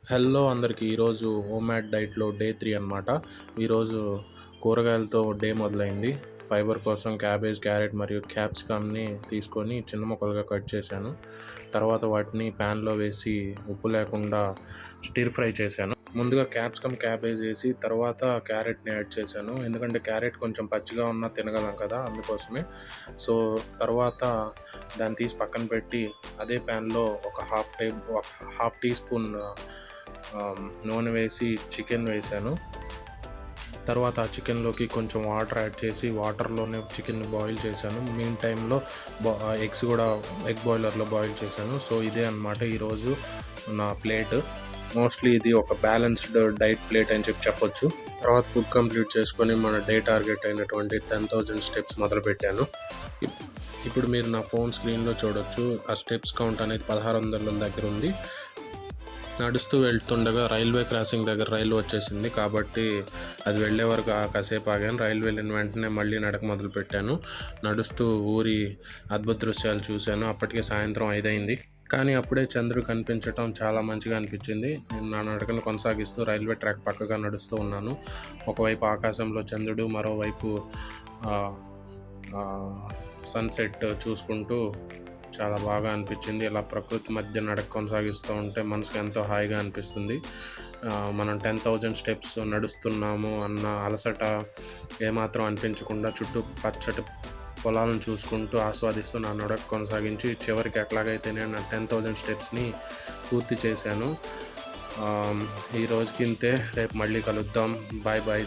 Hello అందరికీ. ఈరోజు homemade డైట్‌లో డే 3 అనమాట. ఈరోజు కూరగాయలతో డే మొదలైంది. ఫైబర్ కోసం క్యాబేజ్, క్యారెట్ మరియు క్యాప్సికమ్‌ని తీసుకొని చిన్న ముక్కలుగా కట్ చేశాను. తర్వాత వాటిని ప్యాన్‌లో వేసి ఉప్పు లేకుండా స్టిర్ ఫ్రై చేశాను. ముందుగా క్యాబేజ్ వేసి తర్వాత క్యారెట్‌ని యాడ్ చేశాను. ఎందుకంటే క్యారెట్ కొంచెం పచ్చిగా ఉన్నా తినగలం కదా, అందుకోసమే. సో తర్వాత దాన్ని తీసి పక్కన పెట్టి అదే ప్యాన్‌లో ఒక హాఫ్ టీ స్పూన్ నూనె వేసి చికెన్ వేశాను. తర్వాత ఆ చికెన్లోకి కొంచెం వాటర్ యాడ్ చేసి వాటర్లోనే చికెన్ని బాయిల్ చేశాను. మీన్ టైంలో ఎగ్స్ కూడా ఎగ్ బాయిలర్లో బాయిల్ చేశాను. సో ఇదే అనమాట ఈరోజు నా ప్లేట్. మోస్ట్లీ ఇది ఒక బ్యాలెన్స్డ్ డైట్ ప్లేట్ అని చెప్పొచ్చు. తర్వాత ఫుడ్ కంప్లీట్ చేసుకొని మన డే టార్గెట్ అయినటువంటి 10,000 స్టెప్స్ మొదలుపెట్టాను. ఇప్పుడు మీరు నా ఫోన్ స్క్రీన్లో చూడొచ్చు. ఆ స్టెప్స్ కౌంట్ అనేది 1600 దగ్గర ఉంది. నడుస్తూ వెళ్తుండగా రైల్వే క్రాసింగ్ దగ్గర రైలు వచ్చేసింది కాబట్టి అది వెళ్ళే వరకు కాసేపు ఆగాను. రైలు వెళ్ళిన వెంటనే మళ్ళీ నడక మొదలుపెట్టాను. నడుస్తూ ఊరి అద్భుత దృశ్యాలు చూశాను. అప్పటికే సాయంత్రం 5 అయింది. కానీ అప్పుడే చంద్రుడు కనిపించటం చాలా మంచిగా అనిపించింది. నేను నా నడకను కొనసాగిస్తూ రైల్వే ట్రాక్ పక్కగా నడుస్తూ ఉన్నాను. ఒకవైపు ఆకాశంలో చంద్రుడు, మరోవైపు సన్సెట్ చూసుకుంటూ చాలా బాగా అనిపించింది. ఇలా ప్రకృతి మధ్య నడక కొనసాగిస్తూ ఉంటే మనసుకు ఎంతో హాయిగా అనిపిస్తుంది. మనం 10,000 స్టెప్స్ నడుస్తున్నాము అన్న అలసట ఏమాత్రం అనిపించకుండా చుట్టూ పచ్చటి పొలాలను చూసుకుంటూ ఆస్వాదిస్తూ నా నడక కొనసాగించి చివరికి ఎట్లాగైతే నేను నా 10,000 స్టెప్స్ని పూర్తి చేశాను. ఈ రోజుకింతే. రేపు మళ్ళీ కలుద్దాం. Bye bye.